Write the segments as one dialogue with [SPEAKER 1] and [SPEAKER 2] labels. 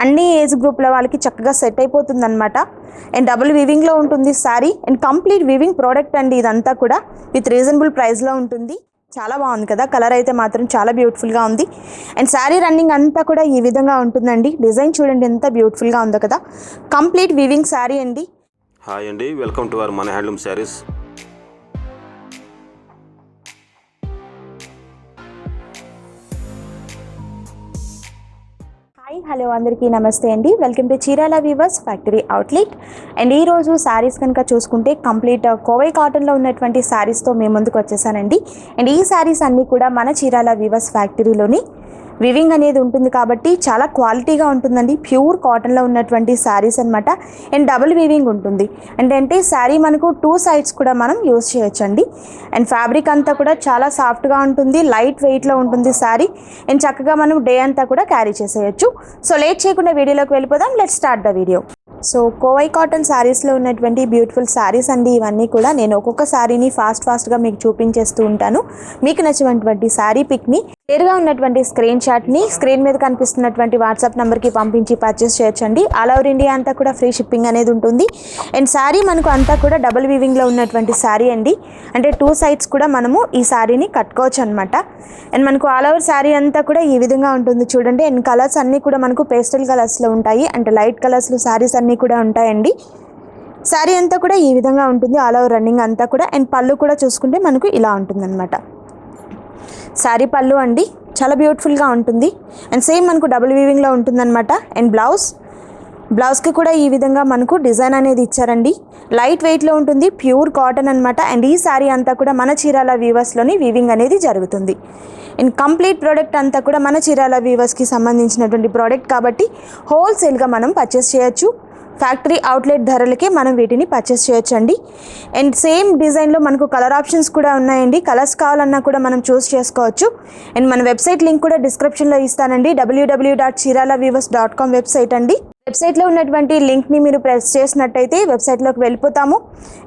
[SPEAKER 1] అన్ని ఏజ్ గ్రూప్ల వాళ్ళకి చక్కగా సెట్ అయిపోతుంది అనమాట. అండ్ డబుల్ వీవింగ్లో ఉంటుంది sari and complete weaving product అండి. ఇదంతా కూడా విత్ రీజనబుల్ ప్రైస్లో ఉంటుంది. చాలా బాగుంది కదా, కలర్ అయితే మాత్రం చాలా బ్యూటిఫుల్గా ఉంది. అండ్ శారీ రన్నింగ్ అంతా కూడా ఈ విధంగా ఉంటుందండి. డిజైన్ చూడండి ఎంత బ్యూటిఫుల్గా ఉందో కదా, కంప్లీట్ వీవింగ్ శారీ అండి.
[SPEAKER 2] హాయ్ అండి, వెల్కమ్ టు అవర్ మన హ్యాండ్లూమ్ శారీస్.
[SPEAKER 1] హలో అందరికీ నమస్తే అండి, welcome to Chirala weavers factory outlet. And ఈరోజు శారీస్ కనుక చూసుకుంటే కంప్లీట్ కోవై కాటన్లో ఉన్నటువంటి శారీస్తో మేము ముందుకు వచ్చేసానండి. అండ్ ఈ శారీస్ అన్నీ కూడా మన చీరాల వీవర్స్ ఫ్యాక్టరీలోని వివింగ్ అనేది ఉంటుంది కాబట్టి చాలా క్వాలిటీగా ఉంటుందండి. ప్యూర్ కాటన్లో ఉన్నటువంటి శారీస్ అనమాట. అండ్ డబుల్ వీవింగ్ ఉంటుంది. అంటే శారీ మనకు 2 సైడ్స్ కూడా మనం యూజ్ చేయొచ్చండి. అండ్ ఫ్యాబ్రిక్ అంతా కూడా చాలా సాఫ్ట్గా ఉంటుంది, లైట్ వెయిట్లో ఉంటుంది శారీ. అండ్ చక్కగా మనం డే అంతా కూడా క్యారీ చేసేయచ్చు. సో లేట్ చేయకుండా వీడియోలోకి వెళ్ళిపోదాం. Let's start the video. So Kovai cotton శారీస్లో ఉన్నటువంటి బ్యూటిఫుల్ శారీస్ అండి ఇవన్నీ కూడా. నేను ఒక్కొక్క శారీని ఫాస్ట్గా మీకు చూపించేస్తూ ఉంటాను. మీకు నచ్చినటువంటి శారీ పిక్ని క్లియర్గా ఉన్నటువంటి స్క్రీన్ షాట్ని స్క్రీన్ మీద కనిపిస్తున్నటువంటి వాట్సాప్ నెంబర్కి పంపించి పర్చేస్ చేయొచ్చండి. ఆల్ ఓవర్ ఇండియా అంతా కూడా ఫ్రీ షిప్పింగ్ అనేది ఉంటుంది. అండ్ శారీ మనకు అంతా కూడా డబుల్ వీవింగ్లో ఉన్నటువంటి శారీ అండి. అంటే 2 సైడ్స్ కూడా మనము ఈ శారీని కట్టుకోవచ్చు అనమాట. అండ్ మనకు ఆల్ ఓవర్ శారీ అంతా కూడా ఈ విధంగా ఉంటుంది చూడండి. అండ్ కలర్స్ అన్నీ కూడా మనకు పేస్టల్ కలర్స్లో ఉంటాయి. అంటే లైట్ కలర్స్లో శారీస్ అన్నీ కూడా ఉంటాయండి. శారీ అంతా కూడా ఈ విధంగా ఉంటుంది, ఆల్ ఓవర్ రన్నింగ్ అంతా కూడా. అండ్ పళ్ళు కూడా చూసుకుంటే మనకు ఇలా ఉంటుంది అనమాట. శారీ పళ్ళు అండి చాలా బ్యూటిఫుల్గా ఉంటుంది. అండ్ సేమ్ మనకు డబుల్ వీవింగ్లో ఉంటుందన్నమాట. అండ్ బ్లౌజ్కి కూడా ఈ విధంగా మనకు డిజైన్ అనేది ఇచ్చారండి. లైట్ వెయిట్లో ఉంటుంది, ప్యూర్ కాటన్ అనమాట. అండ్ ఈ శారీ అంతా కూడా మన చీరాల వీవర్స్లోని వీవింగ్ అనేది జరుగుతుంది. అండ్ కంప్లీట్ ప్రోడక్ట్ అంతా కూడా మన చీరాల వీవర్స్కి సంబంధించినటువంటి ప్రోడక్ట్ కాబట్టి హోల్సేల్గా మనం పర్చేస్ చేయొచ్చు. ఫ్యాక్టరీ అవుట్లెట్ ధరలకే మనం వీటిని పర్చేస్ చేయొచ్చండి. అండ్ సేమ్ డిజైన్లో మనకు కలర్ ఆప్షన్స్ కూడా ఉన్నాయండి. కలర్స్ కావాలన్నా కూడా మనం చూస్ చేసుకోవచ్చు. అండ్ మన వెబ్సైట్ లింక్ కూడా డిస్క్రిప్షన్లో ఇస్తానండి. www.chiralaweavers.com వెబ్సైట్ అండి. వెబ్సైట్లో ఉన్నటువంటి లింక్ని మీరు ప్రెస్ చేసినట్టయితే వెబ్సైట్లోకి వెళ్ళిపోతాము.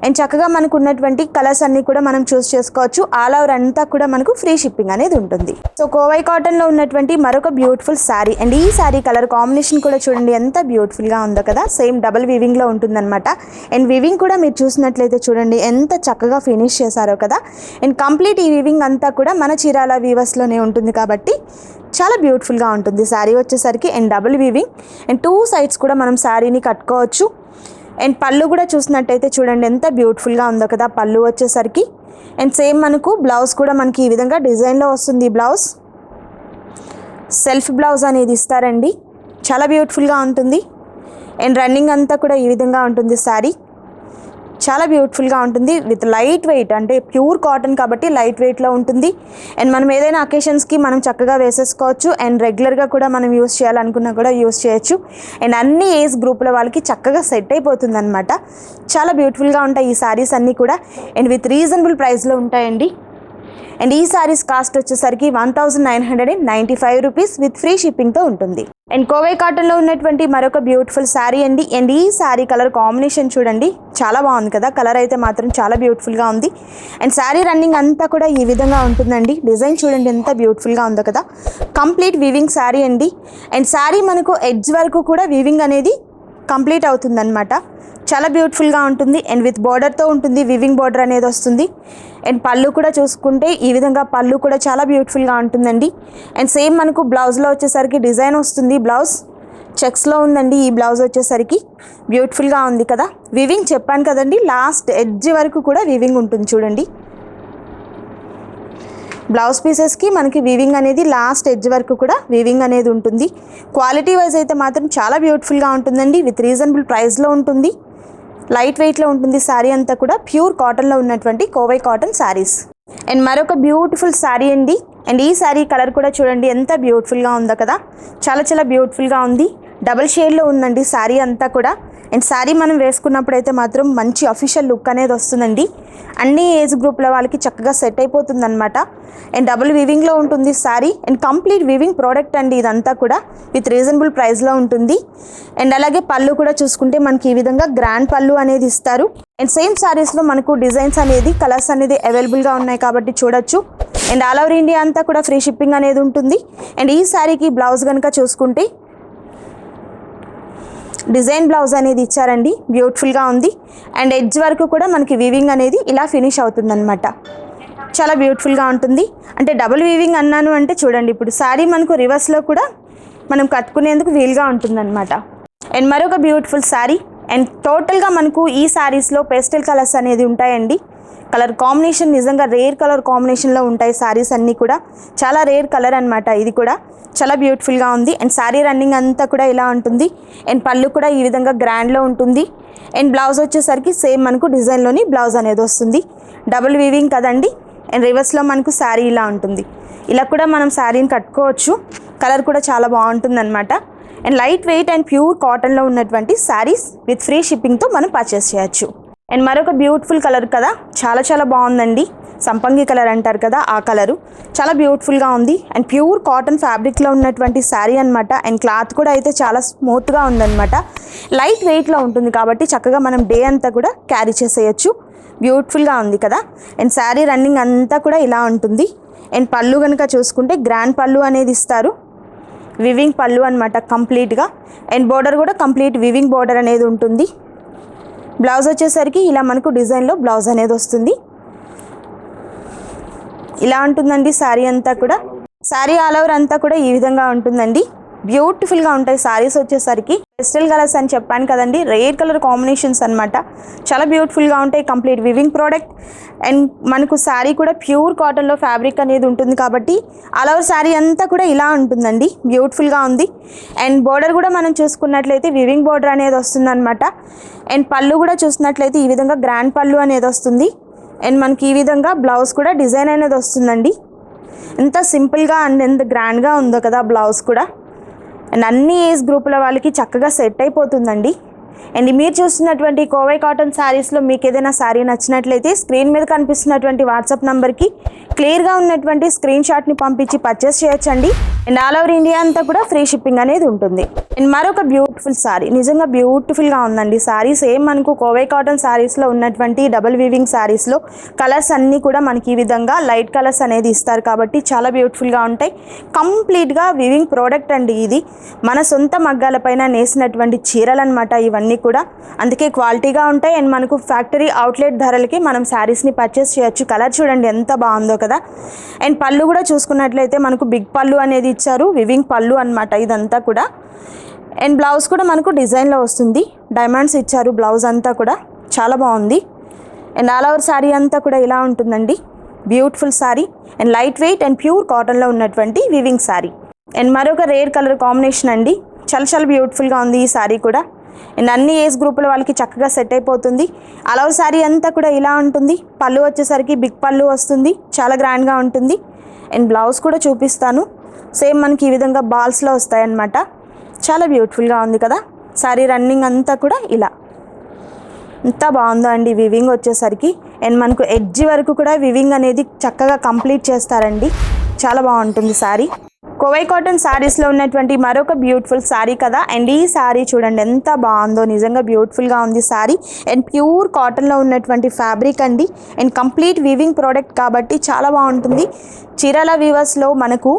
[SPEAKER 1] అండ్ చక్కగా మనకు ఉన్నటువంటి కలర్స్ అన్నీ కూడా మనం చూస్ చేసుకోవచ్చు. ఆల్ ఓవర్ అంతా కూడా మనకు ఫ్రీ షిప్పింగ్ అనేది ఉంటుంది. సో కోవై కాటన్లో ఉన్నటువంటి మరొక బ్యూటిఫుల్ శారీ. అండ్ ఈ శారీ కలర్ కాంబినేషన్ కూడా చూడండి ఎంత బ్యూటిఫుల్గా ఉందో కదా. సేమ్ డబుల్ వీవింగ్లో ఉంటుందన్నమాట. అండ్ వీవింగ్ కూడా మీరు చూసినట్లయితే చూడండి ఎంత చక్కగా ఫినిష్ చేశారో కదా. అండ్ కంప్లీట్ ఈ వీవింగ్ అంతా కూడా మన చీరాల వీవర్స్లోనే ఉంటుంది కాబట్టి చాలా బ్యూటిఫుల్గా ఉంటుంది శారీ వచ్చేసరికి. And double weaving and 2 sides కూడా మనం శారీని కట్టుకోవచ్చు. అండ్ పళ్ళు కూడా చూసినట్టయితే చూడండి ఎంత బ్యూటిఫుల్గా ఉందో కదా పళ్ళు వచ్చేసరికి. అండ్ సేమ్ మనకు బ్లౌజ్ కూడా మనకి ఈ విధంగా డిజైన్లో వస్తుంది. బ్లౌజ్ సెల్ఫ్ బ్లౌజ్ అనేది ఇస్తారండి, చాలా బ్యూటిఫుల్గా ఉంటుంది. అండ్ రన్నింగ్ అంతా కూడా ఈ విధంగా ఉంటుంది శారీ, చాలా బ్యూటిఫుల్గా ఉంటుంది. విత్ లైట్ వెయిట్, అంటే ప్యూర్ కాటన్ కాబట్టి లైట్ వెయిట్లో ఉంటుంది. అండ్ మనం ఏదైనా అకేషన్స్కి మనం చక్కగా వేసేసుకోవచ్చు. అండ్ రెగ్యులర్గా కూడా మనం యూస్ చేయాలనుకున్నా కూడా యూస్ చేయొచ్చు. అండ్ అన్ని ఏజ్ గ్రూపుల వాళ్ళకి చక్కగా సెట్ అయిపోతుంది అనమాట. చాలా బ్యూటిఫుల్గా ఉంటాయి ఈ శారీస్ అన్నీ కూడా. అండ్ విత్ రీజనబుల్ ప్రైస్లో ఉంటాయండి. అండ్ ఈ శారీస్ కాస్ట్ వచ్చేసరికి 1995 రూపీస్ విత్ ఫ్రీ షిప్పింగ్తో ఉంటుంది. అండ్ కోవై కాటన్లో ఉన్నటువంటి మరొక బ్యూటిఫుల్ శారీ అండి. అండ్ ఈ శారీ కలర్ కాంబినేషన్ చూడండి చాలా బాగుంది కదా. కలర్ అయితే మాత్రం చాలా బ్యూటిఫుల్గా ఉంది. అండ్ శారీ రన్నింగ్ అంతా కూడా ఈ విధంగా ఉంటుందండి. డిజైన్ చూడండి ఎంత బ్యూటిఫుల్గా ఉందో కదా. కంప్లీట్ వీవింగ్ శారీ అండి. అండ్ శారీ మనకు ఎడ్జ్ వరకు కూడా వీవింగ్ అనేది కంప్లీట్ అవుతుందన్నమాట. చాలా బ్యూటిఫుల్గా ఉంటుంది. అండ్ విత్ బార్డర్తో ఉంటుంది, వీవింగ్ బార్డర్ అనేది వస్తుంది. అండ్ పళ్ళు కూడా చూసుకుంటే ఈ విధంగా పళ్ళు కూడా చాలా బ్యూటిఫుల్గా ఉంటుందండి. అండ్ సేమ్ మనకు బ్లౌజ్లో వచ్చేసరికి డిజైన్ వస్తుంది. బ్లౌజ్ చెక్స్లో ఉందండి. ఈ బ్లౌజ్ వచ్చేసరికి బ్యూటిఫుల్గా ఉంది కదా. వీవింగ్ చెప్పాను కదండి, లాస్ట్ ఎడ్జ్ వరకు కూడా వీవింగ్ ఉంటుంది చూడండి. బ్లౌజ్ పీసెస్కి మనకి వీవింగ్ అనేది లాస్ట్ ఎడ్జ్ వరకు కూడా వీవింగ్ అనేది ఉంటుంది. క్వాలిటీ వైజ్ అయితే మాత్రం చాలా బ్యూటిఫుల్గా ఉంటుందండి. విత్ రీజనబుల్ ప్రైస్లో ఉంటుంది, లైట్ వెయిట్లో ఉంటుంది. శారీ అంతా కూడా ప్యూర్ కాటన్లో ఉన్నటువంటి కోవై కాటన్ శారీస్. అండ్ మరొక బ్యూటిఫుల్ శారీ అండి. అండ్ ఈ శారీ కలర్ కూడా చూడండి ఎంత బ్యూటిఫుల్గా ఉందో కదా. చాలా బ్యూటిఫుల్గా ఉంది. డబుల్ షేడ్లో ఉందండి శారీ అంతా కూడా. అండ్ శారీ మనం వేసుకున్నప్పుడు అయితే మాత్రం మంచి అఫీషియల్ లుక్ అనేది వస్తుందండి. అన్ని ఏజ్ గ్రూప్ల వాళ్ళకి చక్కగా సెట్ అయిపోతుంది అనమాట. అండ్ డబుల్ వీవింగ్లో ఉంటుంది sari. And complete weaving product అండి ఇదంతా కూడా విత్ రీజనబుల్ ప్రైస్లో ఉంటుంది. అండ్ అలాగే పళ్ళు కూడా చూసుకుంటే మనకి ఈ విధంగా గ్రాండ్ పళ్ళు అనేది ఇస్తారు. అండ్ సేమ్ శారీస్లో మనకు డిజైన్స్ అనేది కలర్స్ అనేది అవైలబుల్గా ఉన్నాయి కాబట్టి చూడొచ్చు. అండ్ ఆల్ ఓవర్ ఇండియా అంతా కూడా ఫ్రీ షిప్పింగ్ అనేది ఉంటుంది. అండ్ ఈ శారీకి బ్లౌజ్ కనుక చూసుకుంటే డిజైన్ బ్లౌజ్ అనేది ఇచ్చారండి, బ్యూటిఫుల్గా ఉంది. అండ్ ఎడ్జ్ వరకు కూడా మనకి వీవింగ్ అనేది ఇలా ఫినిష్ అవుతుందన్నమాట. చాలా బ్యూటిఫుల్గా ఉంటుంది. అంటే డబుల్ వీవింగ్ అన్నాను అంటే చూడండి, ఇప్పుడు శారీ మనకు రివర్స్లో కూడా మనం కట్టుకునేందుకు వీలుగా ఉంటుందన్నమాట. అండ్ మరొక బ్యూటిఫుల్ శారీ. అండ్ టోటల్గా మనకు ఈ శారీస్లో పేస్టల్ కలర్స్ అనేది ఉంటాయండి. కలర్ కాంబినేషన్ నిజంగా రేర్ కలర్ కాంబినేషన్లో ఉంటాయి శారీస్ అన్నీ కూడా. చాలా రేర్ కలర్ అనమాట ఇది కూడా. చాలా బ్యూటిఫుల్గా ఉంది. అండ్ శారీ రన్నింగ్ అంతా కూడా ఇలా ఉంటుంది. అండ్ పళ్ళు కూడా ఈ విధంగా గ్రాండ్లో ఉంటుంది. అండ్ బ్లౌజ్ వచ్చేసరికి సేమ్ మనకు డిజైన్లోని బ్లౌజ్ అనేది వస్తుంది. డబుల్ వీవింగ్ కదండి. అండ్ రివర్స్లో మనకు శారీ ఇలా ఉంటుంది. ఇలా కూడా మనం శారీని కట్టుకోవచ్చు. కలర్ కూడా చాలా బాగుంటుంది అనమాట. And light weight and pure కాటన్లో ఉన్నటువంటి శారీస్ విత్ ఫ్రీ షిప్పింగ్తో మనం పర్చేస్ చేయొచ్చు. అండ్ మరొక బ్యూటిఫుల్ కలర్ కదా, చాలా చాలా బాగుందండి. సంపంగి కలర్ అంటారు కదా, ఆ కలరు చాలా బ్యూటిఫుల్గా ఉంది. అండ్ ప్యూర్ కాటన్ ఫ్యాబ్రిక్లో ఉన్నటువంటి శారీ అనమాట. అండ్ క్లాత్ కూడా అయితే చాలా స్మూత్గా ఉందన్నమాట. లైట్ వెయిట్లో ఉంటుంది కాబట్టి చక్కగా మనం డే అంతా కూడా క్యారీ చేసేయచ్చు. బ్యూటిఫుల్గా ఉంది కదా. అండ్ శారీ రన్నింగ్ అంతా కూడా ఇలా ఉంటుంది. అండ్ పళ్ళు కనుక చూసుకుంటే గ్రాండ్ పళ్ళు అనేది ఇస్తారు. వివింగ్ పళ్ళు అనమాట కంప్లీట్గా. అండ్ బోర్డర్ కూడా కంప్లీట్ వివింగ్ బోర్డర్ అనేది ఉంటుంది. బ్లౌజ్ వచ్చేసరికి ఇలా మనకు డిజైన్లో బ్లౌజ్ అనేది వస్తుంది. ఇలా ఉంటుందండి శారీ అంతా కూడా. శారీ ఆల్ ఓవర్ అంతా కూడా ఈ విధంగా ఉంటుందండి. బ్యూటిఫుల్గా ఉంటాయి శారీస్ వచ్చేసరికి. పేస్టల్ కలర్స్ అని చెప్పాను కదండి, రేర్ కలర్ కాంబినేషన్స్ అనమాట. చాలా బ్యూటిఫుల్గా ఉంటాయి. Complete weaving product. అండ్ మనకు శారీ కూడా ప్యూర్ కాటన్లో ఫ్యాబ్రిక్ అనేది ఉంటుంది కాబట్టి ఆల్ ఓవర్ శారీ అంతా కూడా ఇలా ఉంటుందండి. బ్యూటిఫుల్గా ఉంది. అండ్ బోర్డర్ కూడా మనం చూసుకున్నట్లయితే వివింగ్ బోర్డర్ అనేది వస్తుంది అనమాట. అండ్ పళ్ళు కూడా చూసినట్లయితే ఈ విధంగా గ్రాండ్ పళ్ళు అనేది వస్తుంది. అండ్ మనకి ఈ విధంగా బ్లౌజ్ కూడా డిజైన్ అనేది వస్తుందండి. ఎంత సింపుల్గా అండ్ ఎంత గ్రాండ్గా ఉందో కదా బ్లౌజ్ కూడా. అండ్ అన్ని ఏజ్ గ్రూపుల వాళ్ళకి చక్కగా సెట్ అయిపోతుందండి. అండ్ మీరు చూస్తున్నటువంటి కోవై కాటన్ శారీస్లో మీకు ఏదైనా శారీ నచ్చినట్లయితే స్క్రీన్ మీద కనిపిస్తున్నటువంటి వాట్సాప్ నెంబర్కి క్లియర్గా ఉన్నటువంటి స్క్రీన్ షాట్ని పంపించి పర్చేస్ చేయొచ్చండి. అండ్ ఆల్ ఓవర్ ఇండియా అంతా కూడా ఫ్రీ షిప్పింగ్ అనేది ఉంటుంది. అండ్ మరొక బ్యూటిఫుల్ శారీ, నిజంగా బ్యూటిఫుల్గా ఉందండి శారీ. సేమ్ మనకు కోవై కాటన్ శారీస్లో ఉన్నటువంటి డబుల్ వీవింగ్ శారీస్లో కలర్స్ అన్నీ కూడా మనకి ఈ విధంగా లైట్ కలర్స్ అనేది ఇస్తారు కాబట్టి చాలా బ్యూటిఫుల్గా ఉంటాయి. కంప్లీట్గా వివింగ్ ప్రోడక్ట్ అండి ఇది. మన సొంత మగ్గాలపైన నేసినటువంటి చీరలు అనమాట ఇవన్నీ కూడా. అందుకే క్వాలిటీగా ఉంటాయి. అండ్ మనకు ఫ్యాక్టరీ అవుట్లెట్ ధరలకి మనం శారీస్ని పర్చేస్ చేయొచ్చు. కలర్ చూడండి ఎంత బాగుందో కదా. అండ్ పళ్ళు కూడా చూసుకున్నట్లయితే మనకు బిగ్ పళ్ళు అనేది ఇచ్చారు. వివింగ్ పళ్ళు అనమాట ఇదంతా కూడా. అండ్ బ్లౌజ్ కూడా మనకు డిజైన్లో వస్తుంది. డైమండ్స్ ఇచ్చారు బ్లౌజ్ అంతా కూడా. చాలా బాగుంది. అండ్ ఆల్ ఓవర్ శారీ అంతా కూడా ఇలా ఉంటుందండి. Beautiful sari. And light weight and pure కాటన్లో ఉన్నటువంటి వివింగ్ శారీ. అండ్ మరొక రేర్ కలర్ కాంబినేషన్ అండి. చాలా చాలా బ్యూటిఫుల్గా ఉంది ఈ శారీ కూడా. అండ్ అన్ని ఏజ్ గ్రూపుల వాళ్ళకి చక్కగా సెట్ అయిపోతుంది. ఆల్ ఓవర్ శారీ అంతా కూడా ఇలా ఉంటుంది. పళ్ళు వచ్చేసరికి బిగ్ పళ్ళు వస్తుంది. చాలా గ్రాండ్గా ఉంటుంది. అండ్ బ్లౌజ్ కూడా చూపిస్తాను. సేమ్ మనకి ఈ విధంగా బాల్స్లో వస్తాయన్నమాట. చాలా బ్యూటిఫుల్గా ఉంది కదా. శారీ రన్నింగ్ అంతా కూడా ఇలా ఎంత బాగుందో అండి వివింగ్ వచ్చేసరికి. అండ్ మనకు ఎడ్జ్ వరకు కూడా వివింగ్ అనేది చక్కగా కంప్లీట్ చేస్తారండి. చాలా బాగుంటుంది శారీ. కోవై కాటన్ శారీస్లో ఉన్నటువంటి మరొక బ్యూటిఫుల్ శారీ కదా. అండ్ ఈ శారీ చూడండి ఎంత బాగుందో, నిజంగా బ్యూటిఫుల్గా ఉంది శారీ. అండ్ ప్యూర్ కాటన్లో ఉన్నటువంటి ఫ్యాబ్రిక్ అండి. అండ్ కంప్లీట్ వీవింగ్ ప్రోడక్ట్ కాబట్టి చాలా బాగుంటుంది. చీరాల వీవర్స్లో మనకు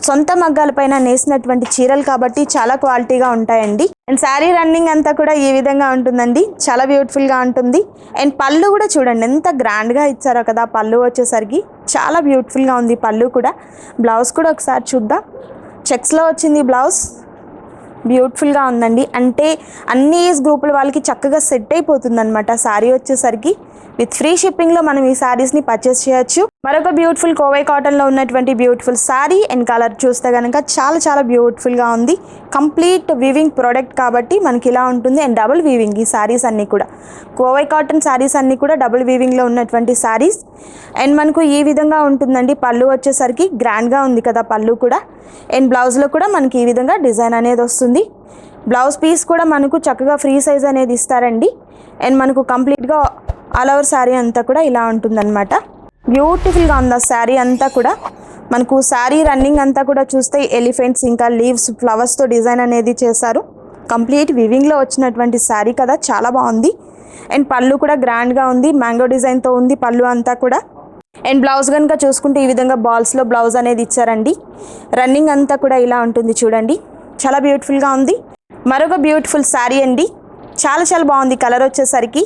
[SPEAKER 1] సొంత మగ్గాలపైన నేసినటువంటి చీరలు కాబట్టి చాలా క్వాలిటీగా ఉంటాయండి. అండ్ శారీ రన్నింగ్ అంతా కూడా ఈ విధంగా ఉంటుందండి. చాలా బ్యూటిఫుల్గా ఉంటుంది. అండ్ పళ్ళు కూడా చూడండి ఎంత గ్రాండ్గా ఇచ్చారో కదా. పళ్ళు వచ్చేసరికి చాలా బ్యూటిఫుల్గా ఉంది పళ్ళు కూడా. బ్లౌజ్ కూడా ఒకసారి చూద్దాం. చెక్స్లో వచ్చింది బ్లౌజ్. బ్యూటిఫుల్గా ఉందండి. అంటే అన్ని ఏజ్ గ్రూపుల వాళ్ళకి చక్కగా సెట్ అయిపోతుంది అనమాట శారీ వచ్చేసరికి. విత్ ఫ్రీ షిప్పింగ్లో మనం ఈ శారీస్ని పర్చేస్ చేయొచ్చు. మరొక బ్యూటిఫుల్ కోవై కాటన్లో ఉన్నటువంటి బ్యూటిఫుల్ శారీ. అండ్ కలర్ చూస్తే కనుక చాలా చాలా బ్యూటిఫుల్గా ఉంది. కంప్లీట్ వీవింగ్ ప్రోడక్ట్ కాబట్టి మనకి ఇలా ఉంటుంది. అండ్ డబుల్ వీవింగ్ ఈ శారీస్ అన్నీ కూడా. కోవై కాటన్ శారీస్ అన్నీ కూడా డబుల్ వీవింగ్లో ఉన్నటువంటి శారీస్. అండ్ మనకు ఈ విధంగా ఉంటుందండి. పళ్ళు వచ్చేసరికి గ్రాండ్గా ఉంది కదా పళ్ళు కూడా. అండ్ బ్లౌజ్లో కూడా మనకి ఈ విధంగా డిజైన్ అనేది వస్తుంది. బ్లౌజ్ పీస్ కూడా మనకు చక్కగా ఫ్రీ సైజ్ అనేది ఇస్తారండి. అండ్ మనకు కంప్లీట్గా ఆల్ ఓవర్ శారీ అంతా కూడా ఇలా ఉంటుందన్నమాట. బ్యూటిఫుల్గా ఉంది ఆ శారీ అంతా కూడా. మనకు శారీ రన్నింగ్ అంతా కూడా చూస్తే ఎలిఫెంట్స్ ఇంకా లీవ్స్ ఫ్లవర్స్తో డిజైన్ అనేది చేశారు. కంప్లీట్ వివింగ్లో వచ్చినటువంటి శారీ కదా, చాలా బాగుంది. అండ్ పళ్ళు కూడా గ్రాండ్గా ఉంది. మ్యాంగో డిజైన్తో ఉంది పళ్ళు అంతా కూడా. అండ్ బ్లౌజ్ కనుక చూసుకుంటే ఈ విధంగా బాల్స్లో బ్లౌజ్ అనేది ఇచ్చారండి. రన్నింగ్ అంతా కూడా ఇలా ఉంటుంది చూడండి. చాలా బ్యూటిఫుల్గా ఉంది. మరొక బ్యూటిఫుల్ శారీ అండి. చాలా చాలా బాగుంది కలర్ వచ్చేసరికి,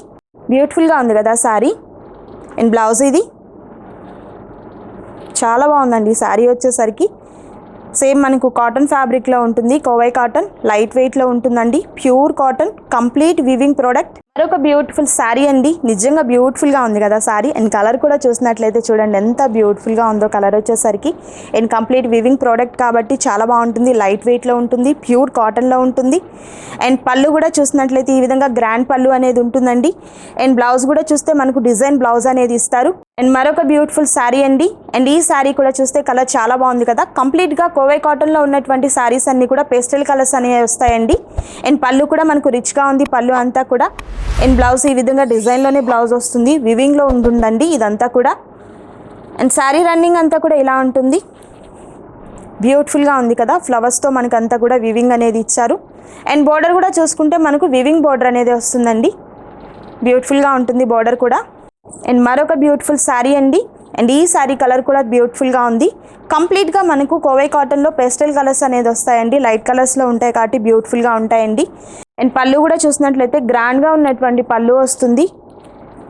[SPEAKER 1] బ్యూటిఫుల్గా ఉంది కదా శారీ. అండ్ బ్లౌజ్ ఇది చాలా బాగుందండి. శారీ వచ్చేసరికి సేమ్ మనకు కాటన్ ఫ్యాబ్రిక్లో ఉంటుంది, కోవై కాటన్, లైట్ వెయిట్లో ఉంటుందండి, pure cotton, complete weaving product. మరొక బ్యూటిఫుల్ శారీ అండి. నిజంగా బ్యూటిఫుల్గా ఉంది కదా శారీ. అండ్ కలర్ కూడా చూసినట్లయితే చూడండి ఎంత బ్యూటిఫుల్గా ఉందో కలర్ వచ్చేసరికి. అండ్ కంప్లీట్ వీవింగ్ ప్రోడక్ట్ కాబట్టి చాలా బాగుంటుంది, లైట్ వెయిట్లో ఉంటుంది, ప్యూర్ కాటన్లో ఉంటుంది. అండ్ పళ్ళు కూడా చూసినట్లయితే ఈ విధంగా గ్రాండ్ పళ్ళు అనేది ఉంటుందండి. అండ్ బ్లౌజ్ కూడా చూస్తే మనకు డిజైన్ బ్లౌజ్ అనేది ఇస్తారు. అండ్ మరొక బ్యూటిఫుల్ శారీ అండి. అండ్ ఈ శారీ కూడా చూస్తే కలర్ చాలా బాగుంది కదా. కంప్లీట్గా కోవై కాటన్లో ఉన్నటువంటి శారీస్ అన్నీ కూడా పేస్టల్ కలర్స్ అనేవి వస్తాయండి. అండ్ పళ్ళు కూడా మనకు రిచ్గా ఉంది, పళ్ళు అంతా కూడా. అండ్ బ్లౌజ్ ఈ విధంగా డిజైన్లోనే బ్లౌజ్ వస్తుంది, వివింగ్లో ఉంటుందండి ఇదంతా కూడా. అండ్ శారీ రన్నింగ్ అంతా కూడా ఇలా ఉంటుంది, బ్యూటిఫుల్గా ఉంది కదా. ఫ్లవర్స్తో మనకు అంతా కూడా వివింగ్ అనేది ఇచ్చారు. అండ్ బోర్డర్ కూడా చూసుకుంటే మనకు వివింగ్ బోర్డర్ అనేది వస్తుందండి, బ్యూటిఫుల్గా ఉంటుంది బోర్డర్ కూడా. అండ్ మరొక బ్యూటిఫుల్ శారీ అండి. అండ్ ఈ శారీ కలర్ కూడా బ్యూటిఫుల్గా ఉంది. కంప్లీట్గా మనకు కోవై కాటన్లో పేస్టల్ కలర్స్ అనేది వస్తాయండి, లైట్ కలర్స్లో ఉంటాయి కాబట్టి బ్యూటిఫుల్గా ఉంటాయండి. అండ్ పళ్ళు కూడా చూసినట్లయితే గ్రాండ్గా ఉన్నటువంటి పళ్ళు వస్తుంది.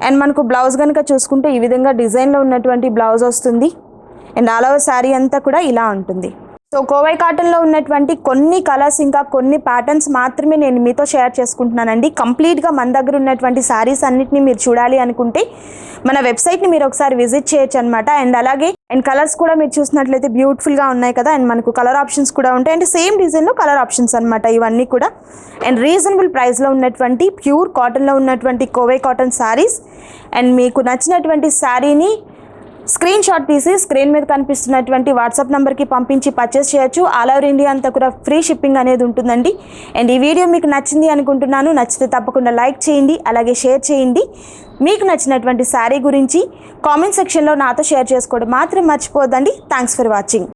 [SPEAKER 1] అండ్ మనకు బ్లౌజ్ కనుక చూసుకుంటే ఈ విధంగా డిజైన్లో ఉన్నటువంటి బ్లౌజ్ వస్తుంది. అండ్ ఆల్ ఓవర్ శారీ అంతా కూడా ఇలా ఉంటుంది. సో కోవై కాటన్లో ఉన్నటువంటి కొన్ని కలర్స్ ఇంకా కొన్ని ప్యాటర్న్స్ మాత్రమే నేను మీతో షేర్ చేసుకుంటున్నానండి. కంప్లీట్గా మన దగ్గర ఉన్నటువంటి శారీస్ అన్నిటిని మీరు చూడాలి అనుకుంటే మన వెబ్సైట్ని మీరు ఒకసారి విజిట్ చేయొచ్చు అనమాట. అండ్ అలాగే అండ్ కలర్స్ కూడా మీరు చూసినట్లయితే బ్యూటిఫుల్గా ఉన్నాయి కదా. అండ్ మనకు కలర్ ఆప్షన్స్ కూడా ఉంటాయి. అండ్ సేమ్ డిజైన్లో కలర్ ఆప్షన్స్ అనమాట ఇవన్నీ కూడా. అండ్ రీజనబుల్ ప్రైస్లో ఉన్నటువంటి ప్యూర్ కాటన్లో ఉన్నటువంటి కోవై కాటన్ శారీస్. అండ్ మీకు నచ్చినటువంటి శారీని స్క్రీన్ షాట్ తీసి స్క్రీన్ మీద కనిపిస్తున్నటువంటి వాట్సాప్ నెంబర్కి పంపించి పర్చేస్ చేయొచ్చు. ఆల్ ఓవర్ ఇండియా అంతా కూడా ఫ్రీ షిప్పింగ్ అనేది ఉంటుందండి. అండ్ ఈ వీడియో మీకు నచ్చింది అనుకుంటున్నాను. నచ్చితే తప్పకుండా లైక్ చేయండి, అలాగే షేర్ చేయండి. మీకు నచ్చినటువంటి శారీ గురించి కామెంట్ సెక్షన్లో నాతో షేర్ చేసుకోవడం మాత్రం మర్చిపోద్దండి. Thanks for watching.